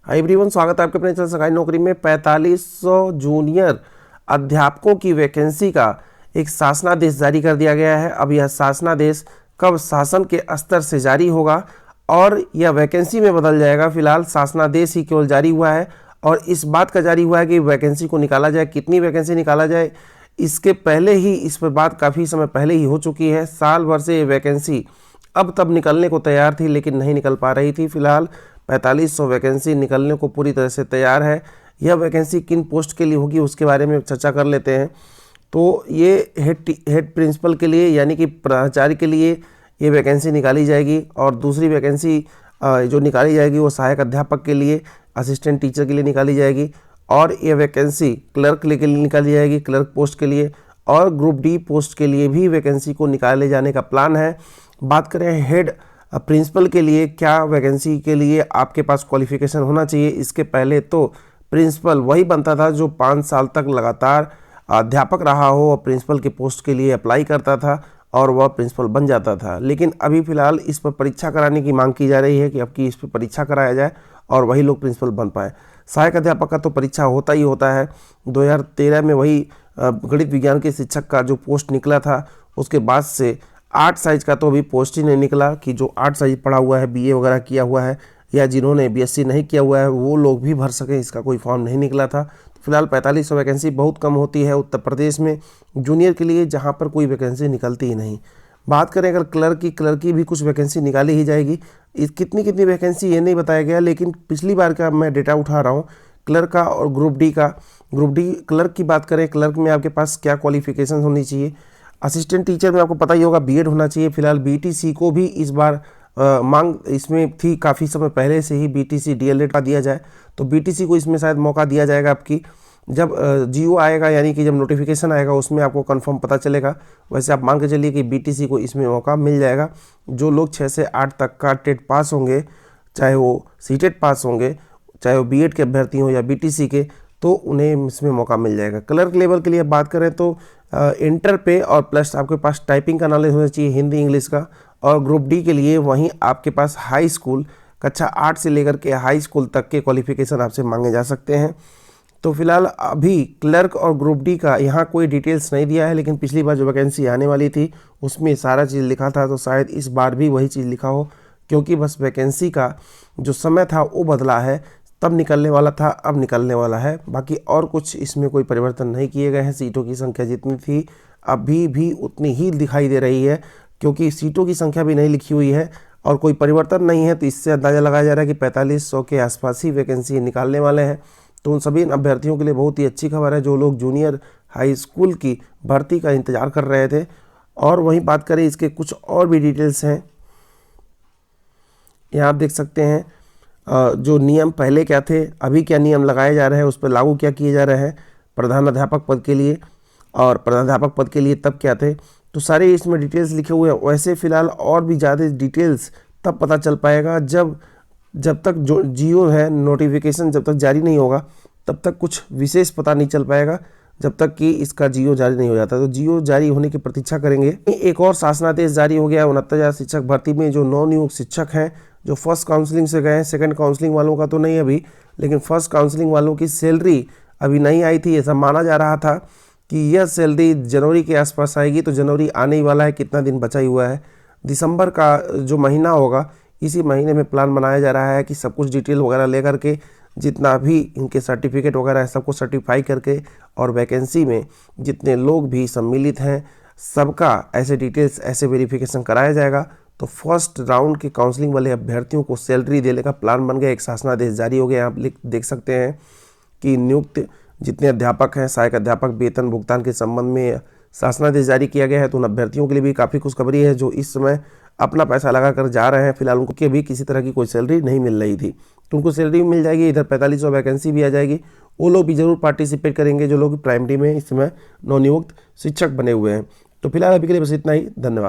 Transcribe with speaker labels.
Speaker 1: Hi everyone, स्वागत है आपके अपने चैनल सरकारी नौकरी में। 4500 जूनियर अध्यापकों की वैकेंसी का एक शासनादेश जारी कर दिया गया है। अब यह शासनादेश कब शासन के स्तर से जारी होगा और यह वैकेंसी में बदल जाएगा। फिलहाल शासनादेश ही केवल जारी हुआ है और इस बात का जारी हुआ है कि वैकेंसी को निकाला जाए, कितनी वैकेंसी निकाला जाए, इसके पहले ही इस पर बात काफ़ी समय पहले ही हो चुकी है। साल भर से ये वैकेंसी अब तब निकलने को तैयार थी लेकिन नहीं निकल पा रही थी। फिलहाल 4500 वैकेंसी निकलने को पूरी तरह से तैयार है। यह वैकेंसी किन पोस्ट के लिए होगी उसके बारे में चर्चा कर लेते हैं। तो ये हेड प्रिंसिपल के लिए यानी कि प्राचार्य के लिए ये वैकेंसी निकाली जाएगी और दूसरी वैकेंसी जो निकाली जाएगी वो सहायक अध्यापक के लिए, असिस्टेंट टीचर के लिए निकाली जाएगी और ये वैकेंसी क्लर्क के लिए निकाली जाएगी, क्लर्क पोस्ट के लिए, और ग्रुप डी पोस्ट के लिए भी वैकेंसी को निकाले जाने का प्लान है। बात करें हेड प्रिंसिपल के लिए, क्या वैकेंसी के लिए आपके पास क्वालिफिकेशन होना चाहिए। इसके पहले तो प्रिंसिपल वही बनता था जो 5 साल तक लगातार अध्यापक रहा हो और प्रिंसिपल के पोस्ट के लिए अप्लाई करता था और वह प्रिंसिपल बन जाता था। लेकिन अभी फ़िलहाल इस पर परीक्षा कराने की मांग की जा रही है कि अब की इस पर परीक्षा कराया जाए और वही लोग प्रिंसिपल बन पाए। सहायक अध्यापक का तो परीक्षा होता ही होता है। 2013 में वही गणित विज्ञान के शिक्षक का जो पोस्ट निकला था, उसके बाद से 8 साइज का तो अभी पोस्ट ही नहीं निकला कि जो 8 साइज पढ़ा हुआ है, बीए वगैरह किया हुआ है या जिन्होंने बीएससी नहीं किया हुआ है वो लोग भी भर सकें, इसका कोई फॉर्म नहीं निकला था। तो फिलहाल 4500 वैकेंसी बहुत कम होती है उत्तर प्रदेश में जूनियर के लिए, जहाँ पर कोई वैकेंसी निकलती ही नहीं। बात करें अगर क्लर्क की भी कुछ वैकेंसी निकाली ही जाएगी। कितनी वैकेंसी ये नहीं बताया गया, लेकिन पिछली बार का मैं डेटा उठा रहा हूँ क्लर्क का और ग्रुप डी का। ग्रुप डी क्लर्क की बात करें, क्लर्क में आपके पास क्या क्वालिफिकेशन होनी चाहिए। असिस्टेंट टीचर में आपको पता ही होगा बीएड होना चाहिए। फिलहाल बीटीसी को भी इस बार मांग इसमें थी, काफ़ी समय पहले से ही बीटीसी डीएलएड का दिया जाए, तो बीटीसी को इसमें शायद मौका दिया जाएगा। आपकी जब जीओ आएगा यानी कि जब नोटिफिकेशन आएगा उसमें आपको कंफर्म पता चलेगा। वैसे आप मान के चलिए कि बीटीसी को इसमें मौका मिल जाएगा। जो लोग 6 से 8 तक का टेट पास होंगे, चाहे वो सीटेट पास होंगे, चाहे वो बीएड के अभ्यर्थी हों या बीटीसी के, तो उन्हें इसमें मौका मिल जाएगा। क्लर्क लेवल के लिए बात करें तो इंटर पे और प्लस आपके पास टाइपिंग का नॉलेज होना चाहिए, हिंदी इंग्लिश का। और ग्रुप डी के लिए वहीं आपके पास हाई स्कूल कक्षा 8 से लेकर के हाई स्कूल तक के क्वालिफिकेशन आपसे मांगे जा सकते हैं। तो फिलहाल अभी क्लर्क और ग्रुप डी का यहाँ कोई डिटेल्स नहीं दिया है, लेकिन पिछली बार जो वैकेंसी आने वाली थी उसमें सारा चीज़ लिखा था, तो शायद इस बार भी वही चीज़ लिखा हो, क्योंकि बस वैकेंसी का जो समय था वो बदला है। तब निकलने वाला था, अब निकलने वाला है। बाकी और कुछ इसमें कोई परिवर्तन नहीं किए गए हैं। सीटों की संख्या जितनी थी अभी भी उतनी ही दिखाई दे रही है, क्योंकि सीटों की संख्या भी नहीं लिखी हुई है और कोई परिवर्तन नहीं है। तो इससे अंदाज़ा लगाया जा रहा है कि 4500 के आसपास ही वैकेंसी निकालने वाले हैं। तो उन सभी अभ्यर्थियों के लिए बहुत ही अच्छी खबर है जो लोग जूनियर हाई स्कूल की भर्ती का इंतज़ार कर रहे थे। और वहीं बात करें इसके कुछ और भी डिटेल्स हैं, यहाँ आप देख सकते हैं जो नियम पहले क्या थे, अभी क्या नियम लगाए जा रहे हैं, उस पर लागू क्या किए जा रहे हैं प्रधान अध्यापक पद के लिए और प्रधानाध्यापक पद के लिए तब क्या थे। तो सारे इसमें डिटेल्स लिखे हुए हैं। वैसे फ़िलहाल और भी ज़्यादा डिटेल्स तब पता चल पाएगा जब तक जो जियो है नोटिफिकेशन जब तक जारी नहीं होगा तब तक कुछ विशेष पता नहीं चल पाएगा, जब तक कि इसका जियो जारी नहीं हो जाता। तो जियो जारी होने की प्रतीक्षा करेंगे। एक और शासनादेश जारी हो गया 69,000 शिक्षक भर्ती में। जो नवनियुक्त शिक्षक हैं जो फर्स्ट काउंसलिंग से गए हैं, सेकंड काउंसलिंग वालों का तो नहीं अभी, लेकिन फर्स्ट काउंसलिंग वालों की सैलरी अभी नहीं आई थी। ऐसा माना जा रहा था कि यह सैलरी जनवरी के आसपास आएगी, तो जनवरी आने ही वाला है, कितना दिन बचा ही हुआ है। दिसंबर का जो महीना होगा इसी महीने में प्लान बनाया जा रहा है कि सब कुछ डिटेल वगैरह लेकर के जितना भी इनके सर्टिफिकेट वगैरह है सबको सर्टिफाई करके और वैकेंसी में जितने लोग भी सम्मिलित हैं सबका ऐसे डिटेल्स ऐसे वेरिफिकेशन कराया जाएगा। तो फर्स्ट राउंड के काउंसलिंग वाले अभ्यर्थियों को सैलरी देने का प्लान बन गया। एक शासनादेश जारी हो गया। आप देख सकते हैं कि नियुक्त जितने अध्यापक हैं, सहायक अध्यापक वेतन भुगतान के संबंध में शासनादेश जारी किया गया है। तो उन अभ्यर्थियों के लिए भी काफ़ी खुशखबरी है जो इस समय अपना पैसा लगा कर जा रहे हैं। फिलहाल उनको कि अभी किसी तरह की कोई सैलरी नहीं मिल रही थी, तो उनको सैलरी मिल जाएगी। इधर 4500 वैकेंसी भी आ जाएगी। वो लोग भी जरूर पार्टिसिपेट करेंगे जो लोग प्राइमरी में इस समय नवनियुक्त शिक्षक बने हुए हैं। तो फिलहाल अभी के लिए बस इतना ही। धन्यवाद।